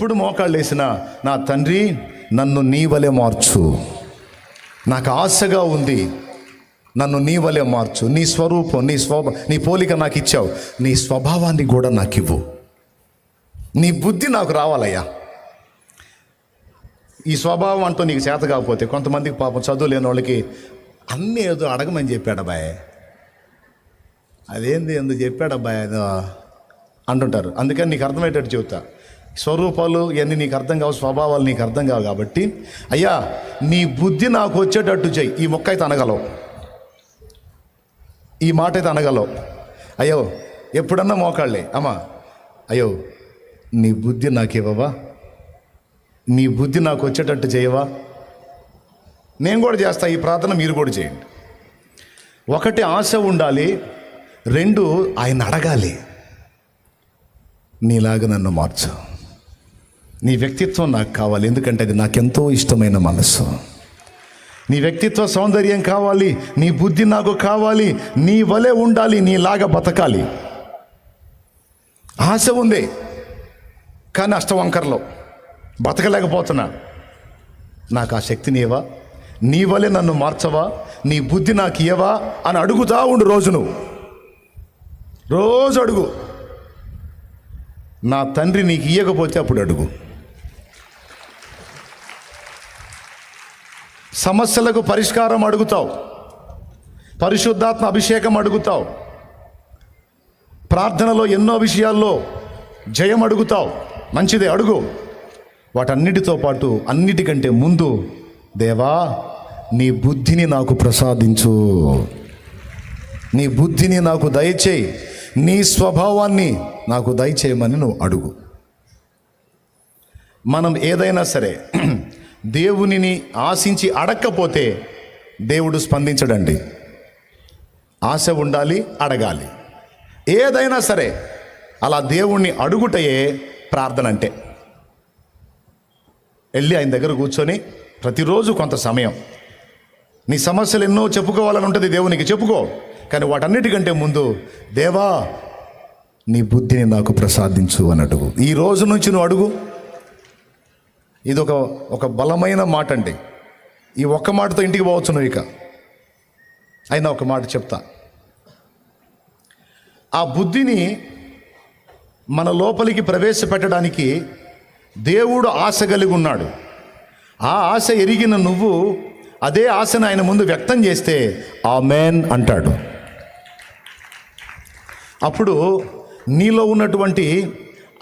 ఎప్పుడు మోకాళ్ళు వేసినా, నా తండ్రి నన్ను నీ వలె మార్చు, నాకు ఆశగా ఉంది, నన్ను నీ వలె మార్చు, నీ స్వరూపం, నీ పోలిక నాకు ఇచ్చావు, నీ స్వభావాన్ని కూడా నాకు ఇవ్వు, నీ బుద్ధి నాకు రావాలయ్యా. ఈ స్వభావం అంటూ నీకు చేత కాకపోతే, కొంతమందికి పాపం చదువు లేని వాళ్ళకి అన్నీ ఏదో అడగమని చెప్పాడు అబ్బాయి, అదేంది ఎందుకు చెప్పాడు అబ్బాయి ఏదో అంటుంటారు. అందుకని నీకు అర్థమయ్యేటట్టు చెబుతా. స్వరూపాలు ఇవన్నీ నీకు అర్థం కావు, స్వభావాలు నీకు అర్థం కావు కాబట్టి, అయ్యా నీ బుద్ధి నాకు వచ్చేటట్టు చెయ్యి. ఈ మొక్క అయితే అనగలవు, ఈ మాట అయితే అనగలవు. అయ్యో ఎప్పుడన్నా మోకాళ్ళే, అమ్మా అయ్యో నీ బుద్ధి నాకు ఇవ్వవా, నీ బుద్ధి నాకు వచ్చేటట్టు చేయవా. నేను కూడా చేస్తా ఈ ప్రార్థన, మీరు కూడా చేయండి. ఒకటి ఆశ ఉండాలి, రెండు ఆయన అడగాలి, నీలాగా నన్ను మార్చు, నీ వ్యక్తిత్వం నాకు కావాలి, ఎందుకంటే అది నాకెంతో ఇష్టమైన మనసు. నీ వ్యక్తిత్వ సౌందర్యం కావాలి, నీ బుద్ధి నాకు కావాలి, నీ వలె ఉండాలి, నీలాగా బతకాలి. ఆశ ఉంది కానీ అష్టవంకరలో బతకలేకపోతున్నా, నాకు ఆ శక్తిని ఇవ్వవా, నీ వలె నన్ను మార్చవా, నీ బుద్ధి నాకు ఇవ్వవా అని అడుగుతా ఉండు. రోజు అడుగు. నా తండ్రి నీకు ఇయ్యకపోతే అప్పుడు అడుగు. సమస్యలకు పరిష్కారం అడుగుతావు, పరిశుద్ధాత్మ అభిషేకం అడుగుతావు, ప్రార్థనలో ఎన్నో విషయాల్లో జయం అడుగుతావు. మంచిదే, అడుగు. వాటన్నిటితో పాటు అన్నిటికంటే ముందు, దేవా నీ బుద్ధిని నాకు ప్రసాదించు, నీ బుద్ధిని నాకు దయచేయి, నీ స్వభావాన్ని నాకు దయచేయమని నువ్వు అడుగు. మనం ఏదైనా సరే దేవునిని ఆశించి అడగకపోతే దేవుడు స్పందించడండి. ఆశ ఉండాలి, అడగాలి. ఏదైనా సరే అలా దేవుణ్ణి అడుగుటయే ప్రార్థన అంటే. వెళ్ళి ఆయన దగ్గర కూర్చొని ప్రతిరోజు కొంత సమయం నీ సమస్యలు ఎన్నో చెప్పుకోవాలని ఉంటుంది, దేవునికి చెప్పుకో. కానీ వాటన్నిటికంటే ముందు, దేవా నీ బుద్ధిని నాకు ప్రసాదించు అని అడుగు. ఈ రోజు నుంచి నువ్వు అడుగు. ఇది ఒక బలమైన మాట అండి. ఈ ఒక్క మాటతో ఇంటికి పోవచ్చు నువ్వు. ఇక అయినా ఒక మాట చెప్తా. ఆ బుద్ధిని మన లోపలికి ప్రవేశపెట్టడానికి దేవుడు ఆశ కలిగి ఉన్నాడు. ఆ ఆశ ఎరిగిన నువ్వు అదే ఆశను ఆయన ముందు వ్యక్తం చేస్తే ఆమేన్ అంటాడు. అప్పుడు నీలో ఉన్నటువంటి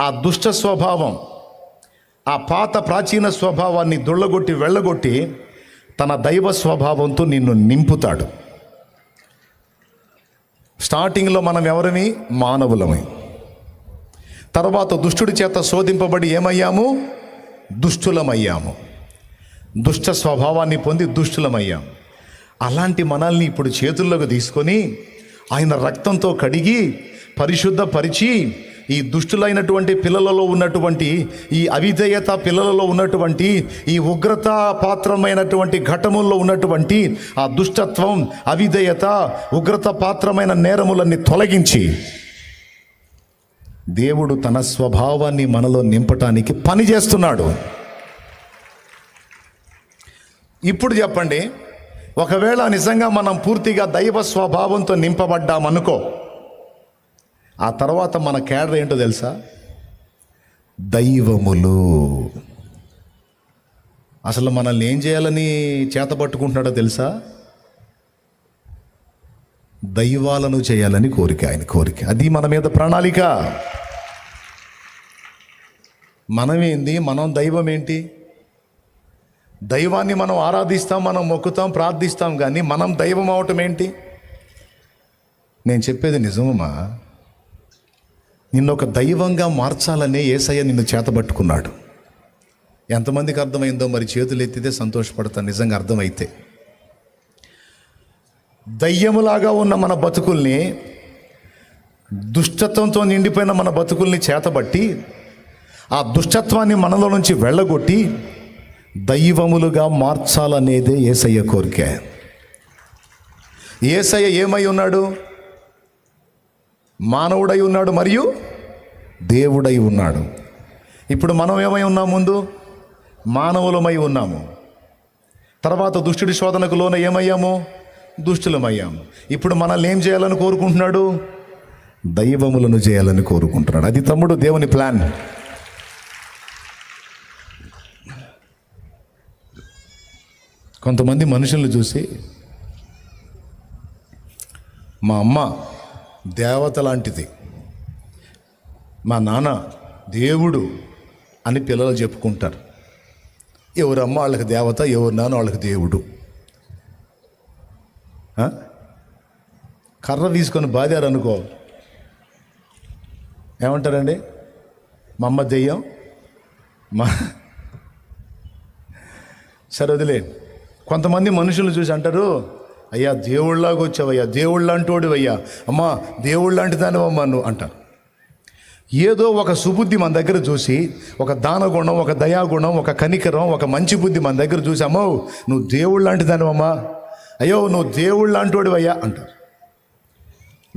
ఆ దుష్ట స్వభావం, ఆ పాత ప్రాచీన స్వభావాన్ని దొళ్ళగొట్టి వెళ్ళగొట్టి తన దైవ స్వభావంతో నిన్ను నింపుతాడు. స్టార్టింగ్లో మనం ఎవరమి? మానవులమై. తర్వాత దుష్టుడి చేత శోధింపబడి ఏమయ్యాము? దుష్టులమయ్యాము. దుష్ట స్వభావాన్ని పొంది దుష్టులమయ్యాము. అలాంటి మనల్ని ఇప్పుడు చేతుల్లోకి తీసుకొని ఆయన రక్తంతో కడిగి పరిశుద్ధపరిచి ఈ దుష్టులైనటువంటి పిల్లలలో ఉన్నటువంటి ఈ అవిధేయత పిల్లలలో ఉన్నటువంటి ఈ ఉగ్రత పాత్రమైనటువంటి ఘటముల్లో ఉన్నటువంటి ఆ దుష్టత్వం, అవిధేయత, ఉగ్రత పాత్రమైన నేరములన్నీ తొలగించి దేవుడు తన స్వభావాన్ని మనలో నింపటానికి పని చేస్తున్నాడు. ఇప్పుడు చెప్పండి, ఒకవేళ నిజంగా మనం పూర్తిగా దైవ స్వభావంతో నింపబడ్డామనుకో, ఆ తర్వాత మన కేడర్ ఏంటో తెలుసా? దైవములు. అసలు మనల్ని ఏం చేయాలని చేతబట్టుకుంటున్నాడో తెలుసా? దైవాలను చేయాలని కోరిక, ఆయన కోరిక. అది మన మీద ప్రణాళిక. మనమేంది? మనం దైవం ఏంటి? దైవాన్ని మనం ఆరాధిస్తాం, మనం మొక్కుతాం, ప్రార్థిస్తాం, కానీ మనం దైవం అవటం ఏంటి? నేను చెప్పేది నిజమమ్మా. నిన్ను ఒక దైవంగా మార్చాలనే యేసయ్య నిన్ను చేతబట్టుకున్నాడు. ఎంతమందికి అర్థమైందో మరి చేతులు ఎత్తితే సంతోషపడతాను, నిజంగా అర్థమైతే. దయ్యములాగా ఉన్న మన బతుకుల్ని, దుష్టత్వంతో నిండిపోయిన మన బతుకుల్ని చేతబట్టి ఆ దుష్టత్వాన్ని మనలో నుంచి వెళ్ళగొట్టి దైవములుగా మార్చాలనేదే యేసయ్య కోరిక. యేసయ్య ఏమై ఉన్నాడు? మానవుడై ఉన్నాడు మరియు దేవుడై ఉన్నాడు. ఇప్పుడు మనం ఏమై ఉన్నాం? ముందు మానవులమై ఉన్నాము. తర్వాత దుష్టుడి శోధనకు లోన ఏమయ్యాము? దుష్టులమయ్యాము. ఇప్పుడు మనల్ని ఏం చేయాలని కోరుకుంటున్నాడు? దైవములను చేయాలని కోరుకుంటున్నాడు. అది తమ్ముడు దేవుని ప్లాన్. కొంతమంది మనుషులను చూసి, మా అమ్మ దేవత లాంటిది, మా నాన్న దేవుడు అని పిల్లలు చెప్పుకుంటారు. ఎవరు అమ్మ వాళ్ళకి దేవత, ఎవరు నాన్న వాళ్ళకి దేవుడు. కర్ర తీసుకొని బాదారు అనుకో, ఏమంటారండి? మా అమ్మ దెయ్యం, మా సరే వదిలేండి. కొంతమంది మనుషులు చూసి అంటారు, అయ్యా దేవుళ్ళలాగా వచ్చావయ్యా, దేవుళ్ళంటోడు అయ్యా, అమ్మా దేవుళ్ళంటి దానివమ్మా నువ్వు అంటారు. ఏదో ఒక సుబుద్ధి మన దగ్గర చూసి, ఒక దానగుణం, ఒక దయాగుణం, ఒక కనికరం, ఒక మంచి బుద్ధి మన దగ్గర చూసి, అమ్మో నువ్వు దేవుళ్ళంటి దానివమ్మా, అయ్యో నువ్వు దేవుళ్ళంటోడు అయ్యా అంటారు.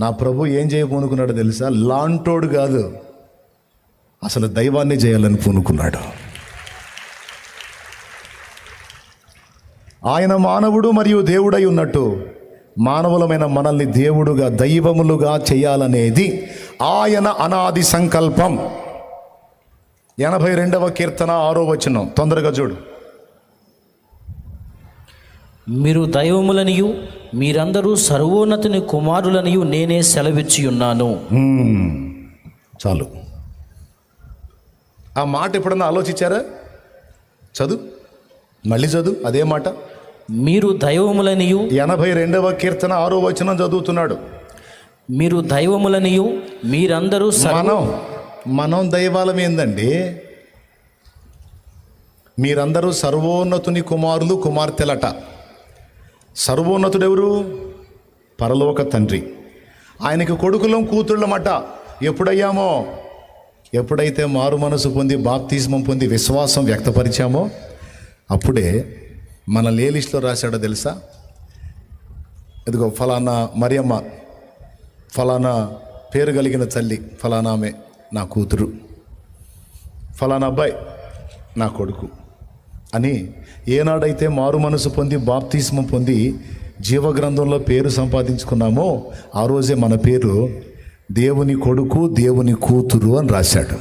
నా ప్రభు ఏం చేయబోనుకున్నాడో తెలుసా? లాంటోడు కాదు, అసలు దైవాన్ని చేయాలని పూనుకున్నాడు. ఆయన మానవుడు మరియు దేవుడై ఉన్నట్టు మానవులమైన మనల్ని దేవుడుగా, దైవములుగా చేయాలనేది ఆయన అనాది సంకల్పం. 82వ కీర్తన 6వ వచనం, తొందరగా చూడు. మీరు దైవములనియు మీరందరూ సర్వోన్నతుని కుమారులనియు నేనే సెలవిచ్చి ఉన్నాను. చాలు. ఆ మాట ఎప్పుడన్నా ఆలోచించారా? చదువు, మళ్ళీ చదువు అదే మాట. మీరు దైవములనియు, 82వ కీర్తన 6వ వచనం చదువుతున్నాడు. మీరు దైవములనియు మీరందరూ మనం దైవాలం ఏందండి? మీరందరూ సర్వోన్నతుని కుమారులు కుమార్తెలట. సర్వోన్నతుడు ఎవరు? పరలోక తండ్రి. ఆయనకి కొడుకులం కూతుళ్ళమట. ఎప్పుడయ్యామో? ఎప్పుడైతే మారు మనసు పొంది బాప్తిస్మం పొంది విశ్వాసం వ్యక్తపరిచామో అప్పుడే మనల్ని ఏ లిస్టులో రాశాడో తెలుసా? ఇదిగో ఫలానా మరియమ్మ, ఫలానా పేరు కలిగిన తల్లి, ఫలానా ఆమె నా కూతురు, ఫలానా అబ్బాయి నా కొడుకు అని ఏనాడైతే మారు మనసు పొంది బాప్తిస్మం పొంది జీవగ్రంథంలో పేరు సంపాదించుకున్నామో ఆ రోజే మన పేరు దేవుని కొడుకు, దేవుని కూతురు అని రాశాడు.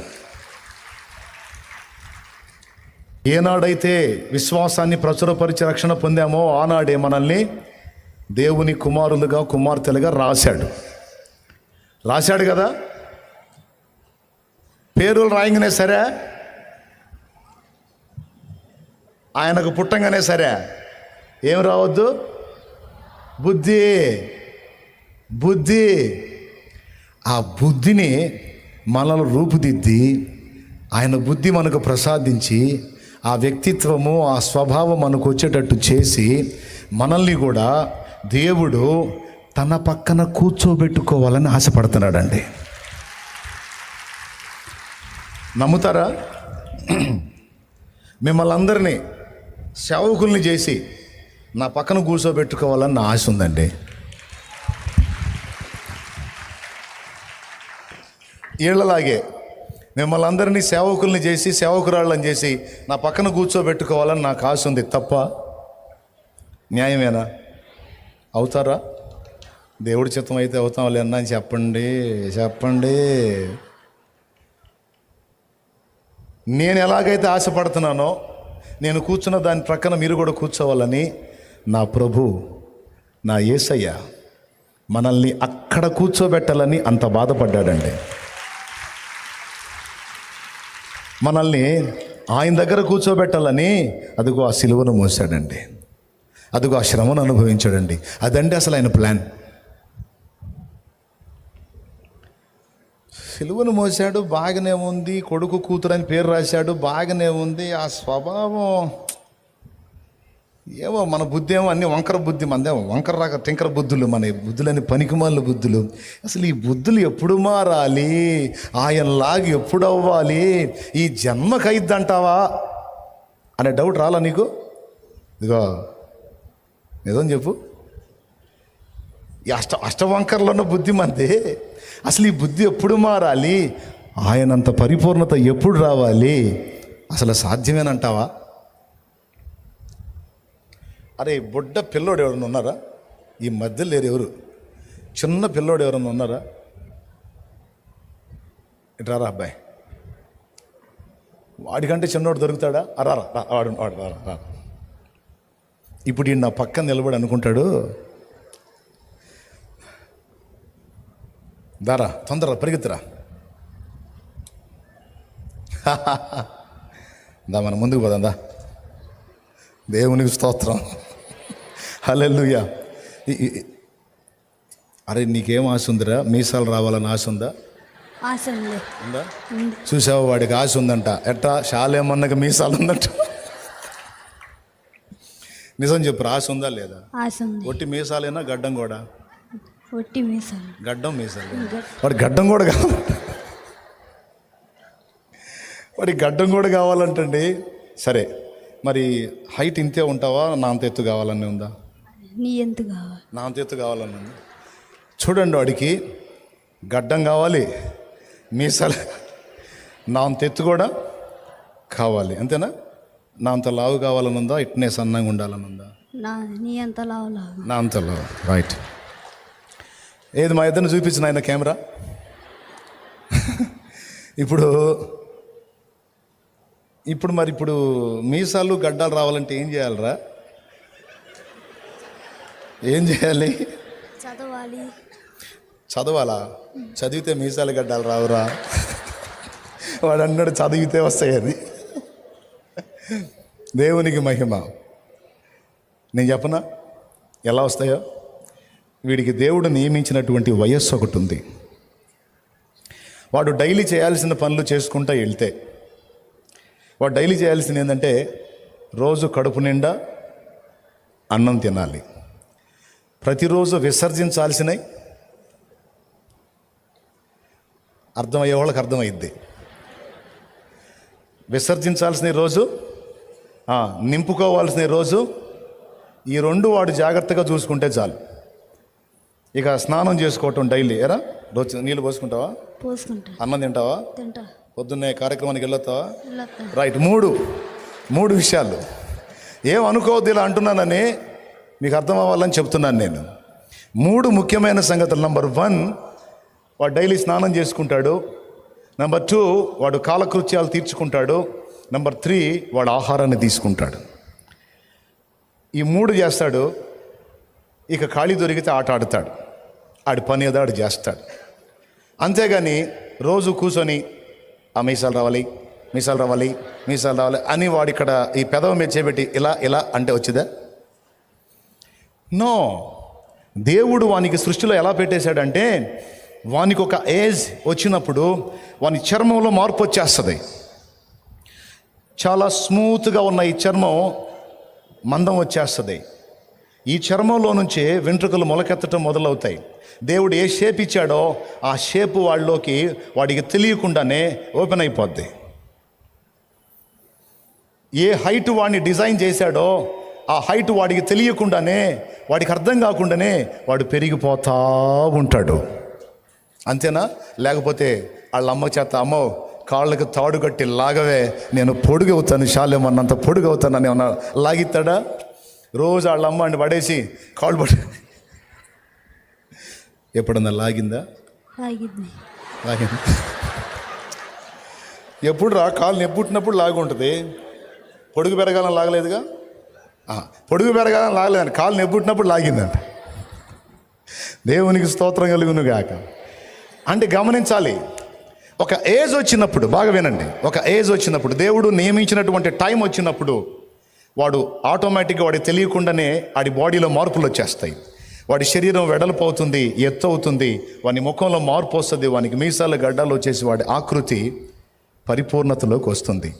ఏనాడైతే విశ్వాసాన్ని ప్రచురపరిచి రక్షణ పొందామో ఆనాడే మనల్ని దేవుని కుమారులుగా, కుమార్తెలుగా రాశాడు కదా. పేర్లు రాయంగానే సరే, ఆయనకు పుట్టంగానే సరే, ఏం రావద్దు? బుద్ధి. ఆ బుద్ధిని మనల్ని రూపుదిద్ది, ఆయన బుద్ధి మనకు ప్రసాదించి, ఆ వ్యక్తిత్వము, ఆ స్వభావం మనకు వచ్చేటట్టు చేసి మనల్ని కూడా దేవుడు తన పక్కన కూర్చోబెట్టుకోవాలని ఆశపడుతున్నాడండి. నమ్ముతారా? మిమ్మల్ని అందరినీ సేవకుల్ని చేసి నా పక్కన కూర్చోబెట్టుకోవాలని నా ఆశ ఉందండి. వీళ్ళలాగే మిమ్మల్ని అందరినీ సేవకుల్ని చేసి, సేవకురాళ్ళని చేసి నా పక్కన కూర్చోబెట్టుకోవాలని నాకు ఆశ ఉంది. తప్ప? న్యాయమేనా? అవుతారా? దేవుడి చిత్తం అయితే అవుతాంలే అన్నా అని చెప్పండి. నేను ఎలాగైతే ఆశపడుతున్నానో, నేను కూర్చున్న దాని ప్రక్కన మీరు కూడా కూర్చోవాలని నా ప్రభు, నా యేసయ్య మనల్ని అక్కడ కూర్చోబెట్టాలని అంత బాధపడ్డాడండి. మనల్ని ఆయన దగ్గర కూర్చోబెట్టాలని అదిగో ఆ సిలువను మోసాడండి, అదిగో ఆ శ్రమను అనుభవించాడండి. అదండి అసలు ఆయన ప్లాన్. సిలువను మోసాడు, బాగానే ఉంది. కొడుకు కూతురు అని పేరు రాశాడు, బాగానే ఉంది. ఆ స్వభావం ఏమో, మన బుద్ధి ఏమో అన్ని వంకర బుద్ధి, మనదేమో వంకర రాక టింకర బుద్ధులు, మన బుద్ధులని పనికిమాల బుద్ధులు. అసలు ఈ బుద్ధులు ఎప్పుడు మారాలి? ఆయనలాగా ఎప్పుడు అవ్వాలి? ఈ జన్మకైద్దంటావా అనే డౌట్ రాలా నీకు? ఇదిగో నిజం చెప్పు, ఈ అష్టవంకరలో ఉన్న బుద్ధి మనది. అసలు ఈ బుద్ధి ఎప్పుడు మారాలి? ఆయనంత పరిపూర్ణత ఎప్పుడు రావాలి? అసలు సాధ్యమేనంటావా? అరే బుడ్డ పిల్లోడు ఎవరన్నా ఉన్నారా? ఈ మధ్య లేరు ఎవరు? చిన్న పిల్లోడు ఎవరన్నా ఉన్నారా? ఇట్రారా అబ్బాయి, వాడికంటే చిన్నోడు దొరుకుతాడా? రారా వాడు వాడు రా. ఇప్పుడు ఈ నా పక్కన నిలబడి అనుకుంటాడు, దారా తొందరగా పరిగెత్తురా, దా మనం ముందుకు పోదాం. దేవునికి స్తోత్రం, హల్లెలూయా. అరే నీకేం ఆశ ఉందిరా? మీసాలు రావాలని ఆశ ఉందా? ఆశ ఉంది. ఉందా? చూసావు, వాడికి ఆశ ఉందంట. ఎట్టా శాలేమన్నకి మీసాలు ఉందంట. నిజం చెప్పు, ఆశ ఉందా లేదా? ఆశ ఉంది. ఒట్టి మీసాలేనా గడ్డం కూడా? ఒట్టి మీసాలు. గడ్డం మీసాలు. వాడి గడ్డం కూడా కావాలి, వాడి గడ్డం కూడా కావాలంటండి. సరే, మరి హైట్ ఇంతే ఉంటావా? నా అంత ఎత్తు కావాలని ఉందా? నీ ఎంత కావాలి? నా అంత ఎత్తు కావాలని ఉంది. చూడండి, వాడికి గడ్డం కావాలి, మీసాలు, నా అంత ఎత్తు కూడా కావాలి, అంతేనా? నా అంత లావు కావాలని ఉందా? ఇట్నే సన్నంగా ఉండాలని ఉందా? నీ అంత లావు. నా అంత లావు. రైట్. ఏది మా ఇద్దరిని చూపించిన ఆయన కెమెరా. ఇప్పుడు మీసాలు గడ్డాలు రావాలంటే ఏం చేయాలరా? ఏం చేయాలి? చదవాలా? చదివితే మీసాలు గడ్డాలు రావురా? వాడు అన్నాడు చదివితే వస్తాయని. దేవునికి మహిమ. నేను చెప్పనా ఎలా వస్తాయో? వీడికి దేవుడు నియమించినటువంటి వయస్సు ఒకటి ఉంది. వాడు డైలీ చేయాల్సిన పనులు చేసుకుంటూ వెళ్తే, వాడు డైలీ చేయాల్సింది ఏంటంటే రోజు కడుపు నిండా అన్నం తినాలి. ప్రతిరోజు విసర్జించాల్సినవి అర్థమయ్యే వాళ్ళకి అర్థమైద్ది. విసర్జించాల్సిన రోజు, నింపుకోవాల్సిన రోజు, ఈ రెండు వాడు జాగ్రత్తగా చూసుకుంటే చాలు. ఇక స్నానం చేసుకోవటం డైలీ. ఎరా రోజు నీళ్ళు పోసుకుంటావా? పోసుకుంటా. అన్నం తింటావా? తింటా. పొద్దున్నే కార్యక్రమానికి వెళ్ళొస్తావా? రైట్. మూడు విషయాలు. ఏమనుకోవద్దు ఇలా అంటున్నానని, మీకు అర్థం అవ్వాలని చెప్తున్నాను నేను. 3 ముఖ్యమైన సంగతులు. నంబర్ 1, వాడు డైలీ స్నానం చేసుకుంటాడు. నంబర్ 2, వాడు కాలకృత్యాలు తీర్చుకుంటాడు. నంబర్ 3, వాడు ఆహారాన్ని తీసుకుంటాడు. ఈ 3 చేస్తాడు. ఇక ఖాళీ దొరికితే ఆట ఆడుతాడు. ఆడి పని ఏదో ఆడు చేస్తాడు. అంతేగాని రోజు కూర్చొని మీసాలు రావాలి అని వాడు ఇక్కడ ఈ పెదవి మీద చేపెట్టి ఇలా అంటే వచ్చిందా? నో. దేవుడు వానికి సృష్టిలో ఎలా పెట్టేశాడంటే, వానికి ఒక ఏజ్ వచ్చినప్పుడు వాని చర్మంలో మార్పు వచ్చేస్తుంది. చాలా స్మూత్గా ఉన్న ఈ చర్మం మందం వచ్చేస్తుంది. ఈ చర్మంలో నుంచే వెంట్రుకలు మొలకెత్తడం మొదలవుతాయి. దేవుడు ఏ షేప్ ఇచ్చాడో ఆ షేపు వాడికి తెలియకుండానే ఓపెన్ అయిపోద్ది. ఏ హైట్ వాడిని డిజైన్ చేశాడో ఆ హైట్ వాడికి తెలియకుండానే, వాడికి అర్థం కాకుండానే వాడు పెరిగిపోతా ఉంటాడు. అంతేనా? లేకపోతే వాళ్ళ అమ్మ చేత, అమ్మో కాళ్ళకి తాడు కట్టి లాగవే, నేను పొడుగవుతాను, శాలేమన్నంత పొడుగవుతానని ఏమన్నా లాగిస్తాడా? రోజు వాళ్ళ అమ్మని పడేసి కాళ్ళు ఎప్పుడన్నా లాగిందా? లాగింది. ఎప్పుడు కాళ్ళు నెప్పుట్టినప్పుడు లాగి ఉంటుంది. పొడుగు పెరగాలని లాగలేదుగా. పొడుగు పెరగాలని లాగలేదండి, కాళ్ళు నెప్పుట్టినప్పుడు లాగిందంట. దేవునికి స్తోత్రం కలుగును గాక. అంటే గమనించాలి, ఒక ఏజ్ వచ్చినప్పుడు, బాగా వినండి, ఒక ఏజ్ వచ్చినప్పుడు, దేవుడు నియమించినటువంటి టైం వచ్చినప్పుడు వాడు ఆటోమేటిక్గా వాడికి తెలియకుండానే వాడి బాడీలో మార్పులు వచ్చేస్తాయి. వాడి శరీరం వెడల్పు అవుతుంది, ఎత్తు అవుతుంది, వాని ముఖంలో మార్పు వస్తుంది, వానికి మీసాల గడ్డలు వచ్చేసి వాడి ఆకృతి పరిపూర్ణతలోకి వస్తుంది.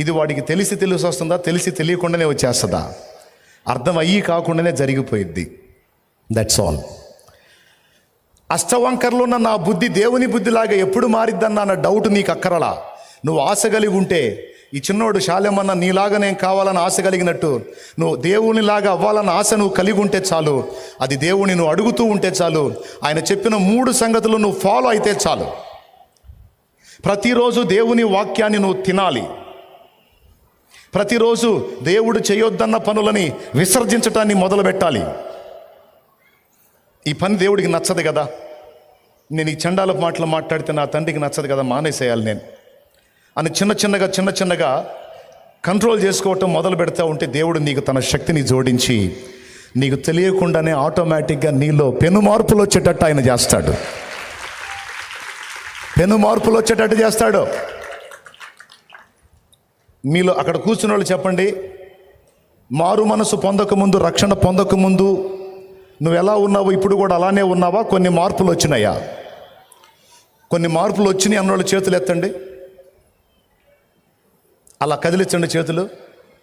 ఇది వాడికి తెలిసి వస్తుందా? తెలిసి తెలియకుండానే వచ్చేస్తుందా? అర్థం అయ్యి కాకుండానే జరిగిపోయిద్ది. That's all. అష్టవంకరలో ఉన్న నా బుద్ధి దేవుని బుద్ధిలాగా ఎప్పుడు మారిద్దన్న అన్న డౌట్ నీకు అక్కరలా. నువ్వు ఆశ కలిగి ఉంటే, ఈ చిన్నోడు శాలేమన్న నీలాగా నేను కావాలని ఆశ కలిగినట్టు నువ్వు దేవునిలాగా అవ్వాలన్న ఆశ నువ్వు కలిగి ఉంటే చాలు. అది దేవుని నువ్వు అడుగుతూ ఉంటే చాలు. ఆయన చెప్పిన 3 సంగతులు నువ్వు ఫాలో అయితే చాలు. ప్రతిరోజు దేవుని వాక్యాన్ని నువ్వు తినాలి. ప్రతిరోజు దేవుడు చేయొద్దన్న పనులని విసర్జించటాన్ని మొదలుపెట్టాలి. ఈ పని దేవుడికి నచ్చదు కదా, నేను ఈ చండాల మాటలు మాట్లాడితే నా తండ్రికి నచ్చదు కదా, మానేసేయాలి నేను అని చిన్న చిన్నగా కంట్రోల్ చేసుకోవటం మొదలు పెడతా ఉంటే దేవుడు నీకు తన శక్తిని జోడించి నీకు తెలియకుండానే ఆటోమేటిక్గా నీలో పెను మార్పులు వచ్చేటట్టు ఆయన చేస్తాడు. పెను మార్పులు వచ్చేటట్టు చేస్తాడు. మీలో అక్కడ కూర్చున్న వాళ్ళు చెప్పండి, మారు మనసు పొందకముందు, రక్షణ పొందకముందు నువ్వు ఎలా ఉన్నావు, ఇప్పుడు కూడా అలానే ఉన్నావా? కొన్ని మార్పులు వచ్చినాయా? కొన్ని మార్పులు వచ్చినాయి అన్నోళ్ళు చేతులు ఎత్తండి. అలా కదిలించండి చేతులు,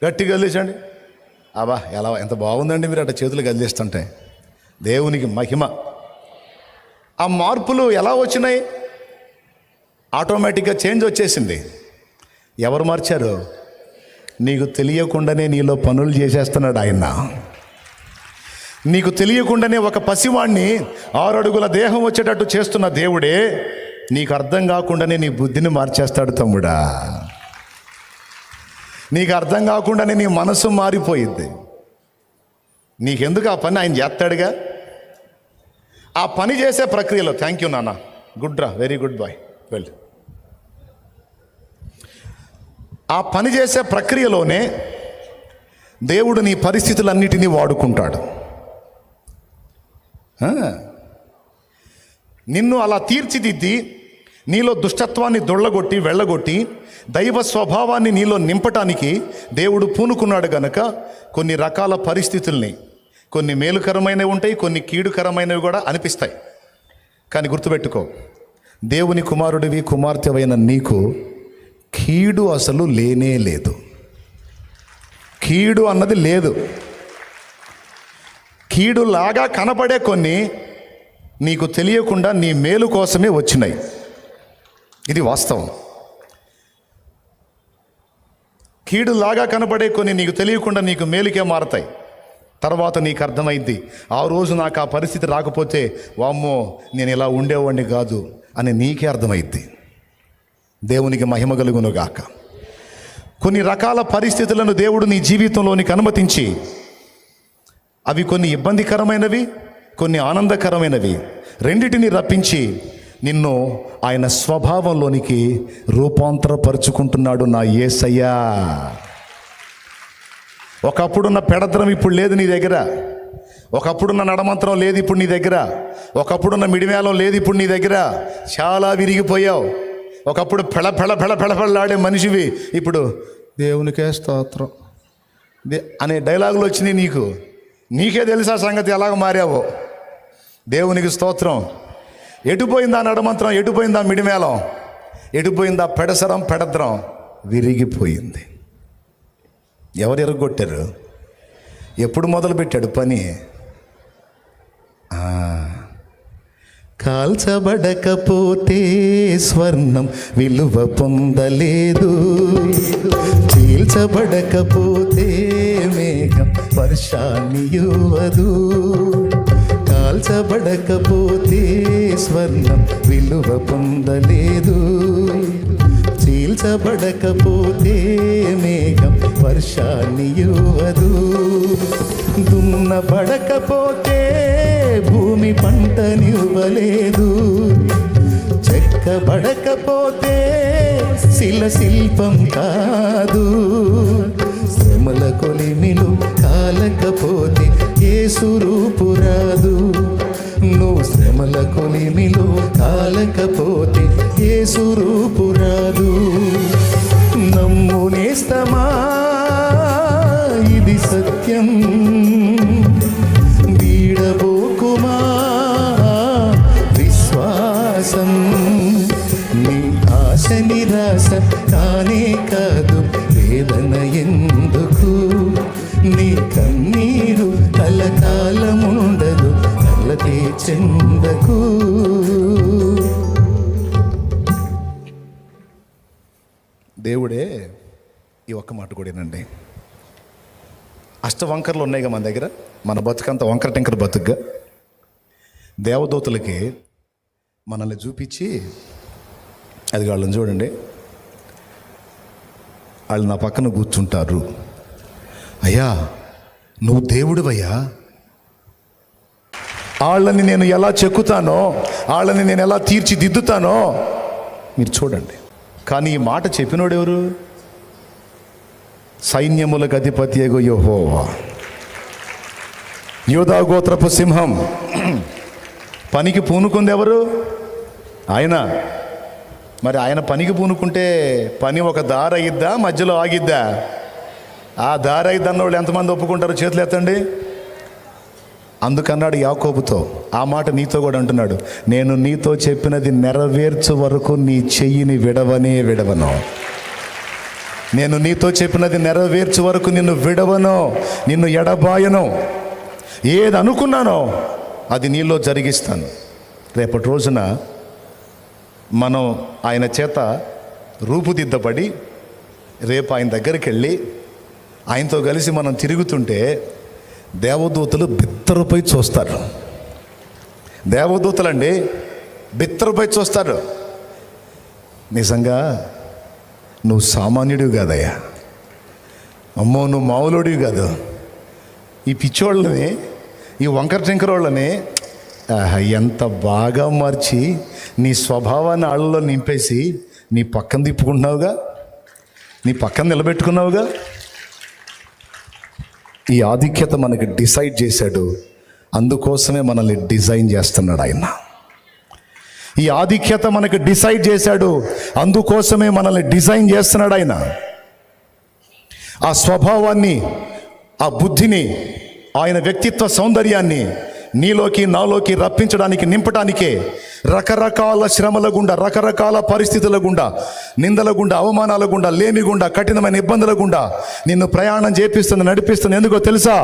గట్టిగా కదిలించండి. అబ్బా ఎలా ఎంత బాగుందండి మీరు అట్లా చేతులు కదిలిస్తుంటే, దేవునికి మహిమ. ఆ మార్పులు ఎలా వచ్చినాయి? ఆటోమేటిక్గా చేంజ్ వచ్చేసింది. ఎవరు మార్చారు? నీకు తెలియకుండానే నీలో పనులు చేసేస్తున్నాడు ఆయన. నీకు తెలియకుండానే ఒక పసివాణ్ణి 6 అడుగుల దేహం వచ్చేటట్టు చేస్తున్న దేవుడే నీకు అర్థం కాకుండానే నీ బుద్ధిని మార్చేస్తాడు తమ్ముడా. నీకు అర్థం కాకుండానే నీ మనసు మారిపోయింది. నీకెందుకు ఆ పని ఆయన చేస్తాడుగా. ఆ పని చేసే ప్రక్రియలో థ్యాంక్ యూ నాన్న, గుడ్ రా, వెరీ గుడ్ బాయ్, వెళ్ళు. ఆ పని చేసే ప్రక్రియలోనే దేవుడు నీ పరిస్థితులన్నిటినీ వాడుకుంటాడు. నిన్ను అలా తీర్చిదిద్ది నీలో దుష్టత్వాన్ని దొళ్ళగొట్టి వెళ్ళగొట్టి దైవ స్వభావాన్ని నీలో నింపటానికి దేవుడు పూనుకున్నాడు గనక కొన్ని రకాల పరిస్థితుల్ని, కొన్ని మేలుకరమైనవి ఉంటాయి, కొన్ని కీడుకరమైనవి కూడా అనిపిస్తాయి. కానీ గుర్తుపెట్టుకో, దేవుని కుమారుడివి, కుమార్తెవైన నీకు కీడు అసలు లేనే లేదు. కీడు అన్నది లేదు. కీడులాగా కనపడే కొన్ని నీకు తెలియకుండా నీ మేలు కోసమే వచ్చినాయి. ఇది వాస్తవం. కీడులాగా కనపడే కొన్ని నీకు తెలియకుండా నీకు మేలుకే మారతాయి. తర్వాత నీకు అర్థమైంది, ఆ రోజు నాకు ఆ పరిస్థితి రాకపోతే వామ్మో నేను ఇలా ఉండేవాడిని కాదు అని నీకే అర్థమైద్ది. దేవునికి మహిమ కలుగును గాక. కొన్ని రకాల పరిస్థితులను దేవుడు నీ జీవితంలోనికి అనుమతించి, అవి కొన్ని ఇబ్బందికరమైనవి, కొన్ని ఆనందకరమైనవి, రెండిటిని రప్పించి నిన్ను ఆయన స్వభావంలోనికి రూపాంతరపరుచుకుంటున్నాడు నా యేసయ్యా. ఒకప్పుడున్న పెడద్రం ఇప్పుడు లేదు నీ దగ్గర. ఒకప్పుడున్న నడమంత్రం లేదు ఇప్పుడు నీ దగ్గర. ఒకప్పుడున్న మిడిమేళం లేదు ఇప్పుడు నీ దగ్గర. చాలా విరిగిపోయావు. ఒకప్పుడు పెళపెళలాడే మనిషివి, ఇప్పుడు దేవునికే స్తోత్రం అనే డైలాగులు వచ్చినాయి నీకు. నీకే తెలుసా సంగతి ఎలాగ మారావో. దేవునికి స్తోత్రం. ఎటుపోయిందా నడమంత్రం, ఎటుపోయిందా మిడిమేళం, ఎటుపోయిందా పెడసరం పెడద్రం? విరిగిపోయింది. ఎవరు ఎరగొట్టారు? ఎప్పుడు మొదలుపెట్టాడు పని? కాల్చబడకపోతే స్వర్ణం విలువ పొందలేదు, చీల్చబడకపోతే మేఘం వర్షాన్ని ఇవ్వదు. కాల్చబడకపోతే స్వర్ణం విలువ పొందలేదు, చీల్చబడకపోతే మేఘం వర్షాన్ని ఇవ్వదు. దున్నబడకపోతే భూమి పంటనివ్వలేదు, చెక్కబడకపోతే శిల్పం కాదు. శ్రమల కొలిమిలు కాలకపోతే యేసు రూపు రాదు. నువ్వు శ్రమల కొలిమిలు కాలకపోతే యేసు రూపు రాదు. నమ్ము నేస్తమా, ఇది సత్యం, వీడబోకుమా విశ్వాసం. నీ ఆశ నిరాశ కానే కాదు, వేదన ఎందుకు? నీ కన్నీరు కలకాలముండదు, కలతే చెందకు. దేవుడే ఈ ఒక్క మాట కూడానండి. అష్టవంకర్లు ఉన్నాయిగా మన దగ్గర. మన బతుకంత వంకర టెంకర బతుకుగా దేవదూతలకి మనల్ని చూపించి అది వాళ్ళని చూడండి, వాళ్ళు నా పక్కన కూర్చుంటారు. అయ్యా నువ్వు దేవుడివయ్యా, వాళ్ళని నేను ఎలా చెక్కుతానో, వాళ్ళని నేను ఎలా తీర్చిదిద్దుతానో మీరు చూడండి. కానీ ఈ మాట చెప్పినోడు ఎవరు? సైన్యములకు అధిపతి యెహోవా, యూదా గోత్రపు సింహం. పనికి పూనుకుంది ఎవరు? ఆయన. మరి ఆయన పనికి పూనుకుంటే పని ఒక దారి అయ్యిద్దా, మధ్యలో ఆగిద్దా? ఆ దారి అయ్యిద్ది అన్నోళ్ళు ఎంతమంది ఒప్పుకుంటారు? చేతులు ఎత్తండి. అందుకన్నాడు యాకోబుతో, ఆ మాట నీతో కూడా అంటున్నాడు, నేను నీతో చెప్పినది నెరవేర్చు వరకు నీ చెయ్యిని విడవనే విడవను. నేను నీతో చెప్పినది నెరవేర్చు వరకు నిన్ను విడవను, నిన్ను ఎడబాయను. ఏది అనుకున్నానో అది నీలో జరిగిస్తాను. రేపటి రోజున మనం ఆయన చేత రూపుదిద్దబడి రేపు ఆయన దగ్గరికి వెళ్ళి ఆయనతో కలిసి మనం తిరుగుతుంటే దేవదూతలు బిత్తరపై చూస్తారు. దేవదూతలండి బిత్తరపై చూస్తారు. నిజంగా నువ్వు సామాన్యుడివి కాదయ్యా, అమ్మో నువ్వు మామూలుడివి కాదు. ఈ పిచ్చోళ్ళని, ఈ వంకర టింకరోళ్ళని ఎంత బాగా మార్చి నీ స్వభావాన్ని ఆళ్ళలో నింపేసి నీ పక్కన తిప్పుకుంటున్నావుగా, నీ పక్కన నిలబెట్టుకున్నావుగా. ఈ ఆధిక్యత మనకి డిసైడ్ చేశాడు, అందుకోసమే మనల్ని డిజైన్ చేస్తున్నాడు ఆయన. ఈ ఆధిక్యత మనకి డిసైడ్ చేశాడు, అందుకోసమే మనల్ని డిజైన్ చేస్తున్నాడు ఆయన. ఆ స్వభావాన్ని, ఆ బుద్ధిని, ఆయన వ్యక్తిత్వ సౌందర్యాన్ని నీలోకి నాలోకి రప్పించడానికి, నింపడానికే రకరకాల శ్రమల గుండా, రకరకాల పరిస్థితుల గుండా, నిందల గుండా, అవమానాల గుండా, లేమి గుండా, కఠినమైన ఇబ్బందుల గుండా నిన్ను ప్రయాణం చేపిస్తుంది, నడిపిస్తుంది. ఎందుకో తెలుసా?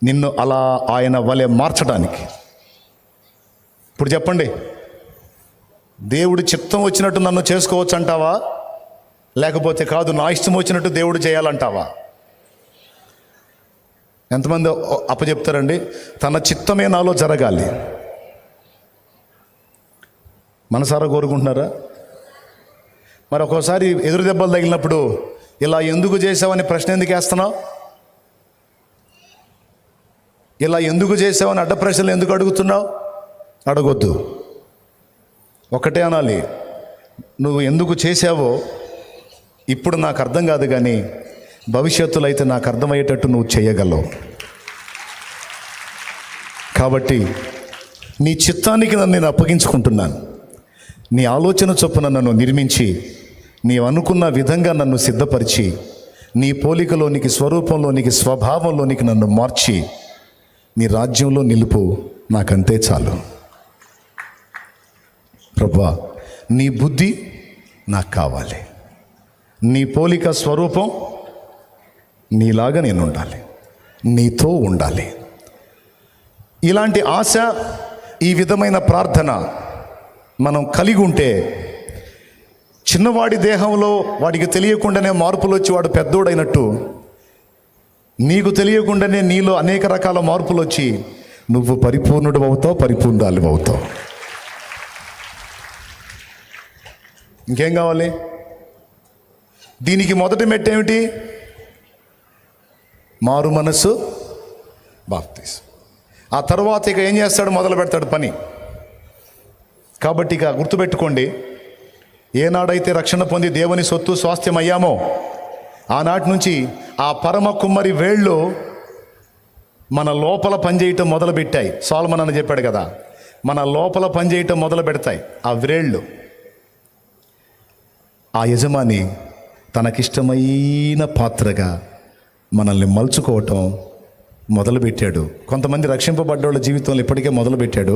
నిన్ను అలా ఆయన వలె మార్చడానికి. ఇప్పుడు చెప్పండి, దేవుడు చిత్తం వచ్చినట్టు నన్ను చేసుకోవచ్చు అంటావా? లేకపోతే కాదు నా ఇష్టం వచ్చినట్టు దేవుడు చేయాలంటావా? ఎంతమంది అప్పచెప్తారండి? తన చిత్తమే నాలో జరగాలి. మనసారా కోరుకుంటున్నారా? మరి ఒక్కోసారి ఎదురు దెబ్బలు తగిలినప్పుడు ఇలా ఎందుకు చేసావని ప్రశ్న ఎందుకు వేస్తున్నావు? ఇలా ఎందుకు చేసావని అడ్డ ప్రశ్నలు ఎందుకు అడుగుతున్నావు? అడగొద్దు. ఒకటే అనాలి, నువ్వు ఎందుకు చేసావో ఇప్పుడు నాకు అర్థం కాదు, కానీ భవిష్యత్తులో అయితే నాకు అర్థమయ్యేటట్టు నువ్వు చేయగలవు. కాబట్టి నీ చిత్తానికి నన్ను నేను అప్పగించుకుంటున్నాను. నీ ఆలోచన చొప్పున నన్ను నిర్మించి, నీవు అనుకున్న విధంగా నన్ను సిద్ధపరిచి, నీ పోలికలోనికి, స్వరూపంలోనికి, స్వభావంలోనికి నన్ను మార్చి నీ రాజ్యంలో నిలుపు. నాకంతే చాలు ప్రభువా. నీ బుద్ధి నాకు కావాలి, నీ పోలిక స్వరూపం నీలాగా నేను ఉండాలి, నీతో ఉండాలి. ఇలాంటి ఆశ, ఈ విధమైన ప్రార్థన మనం కలిగి ఉంటే చిన్నవాడి దేహంలో వాడికి తెలియకుండానే మార్పులు వచ్చి వాడు పెద్దోడైనట్టు, నీకు తెలియకుండానే నీలో అనేక రకాల మార్పులు వచ్చి నువ్వు పరిపూర్ణుడు అవుతావు, పరిపూర్ణాలు అవుతావు. ఇంకేం కావాలి? దీనికి మొదటి మెట్టు ఏమిటి? మారు మనసు, బాప్తిసం. ఆ తర్వాత ఇక ఏం చేస్తాడు? మొదలు పెడతాడు పని. కాబట్టి ఇక గుర్తుపెట్టుకోండి, ఏనాడైతే రక్షణ పొంది దేవుని సొత్తు స్వాస్థ్యం అయ్యామో ఆనాటి నుంచి ఆ పరమ కుమ్మరి వేళ్ళు మన లోపల పనిచేయటం మొదలుపెట్టాయి. సొలొమోను అని చెప్పాడు కదా, మన లోపల పనిచేయటం మొదలు పెడతాయి ఆ వ్రేళ్ళు. ఆ యజమాని తనకిష్టమైన పాత్రగా మనల్ని మలుచుకోవటం మొదలుపెట్టాడు. కొంతమంది రక్షింపబడ్డోళ్ళ జీవితంలో ఇప్పటికే మొదలుపెట్టాడు.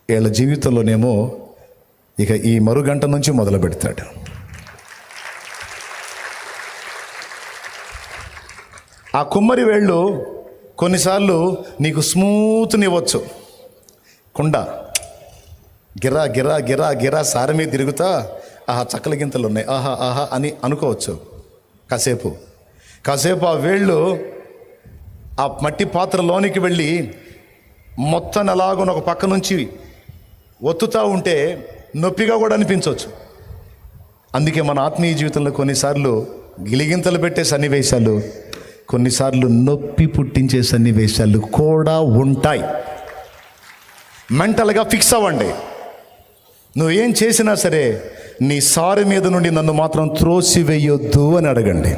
వీళ్ళ జీవితంలోనేమో ఇక ఈ మరుగంట నుంచి మొదలు పెడతాడు. ఆ కుమ్మరి వేళ్ళు కొన్నిసార్లు నీకు స్మూత్నివ్వచ్చు. కుండ గిరా గిరా గిరా గిరా సార మీద తిరుగుతా, ఆహా చక్కల గింతలు ఉన్నాయి, ఆహా ఆహా అని అనుకోవచ్చు. కాసేపు ఆ వేళ్ళు ఆ మట్టి పాత్రలోనికి వెళ్ళి మొత్తం అలాగున ఒక పక్క నుంచి ఒత్తుతూ ఉంటే నొప్పిగా కూడా అనిపించవచ్చు. అందుకే మన ఆత్మీయ జీవితంలో కొన్నిసార్లు గిలిగింతలు పెట్టే సన్నివేశాలు, కొన్నిసార్లు నొప్పి పుట్టించే సన్నివేశాలు కూడా ఉంటాయి. మెంటల్గా ఫిక్స్ అవ్వండి. నువ్వు ఏం చేసినా సరే నీ సారి మీద నుండి నన్ను మాత్రం త్రోసివేయొద్దు అని అడగండి.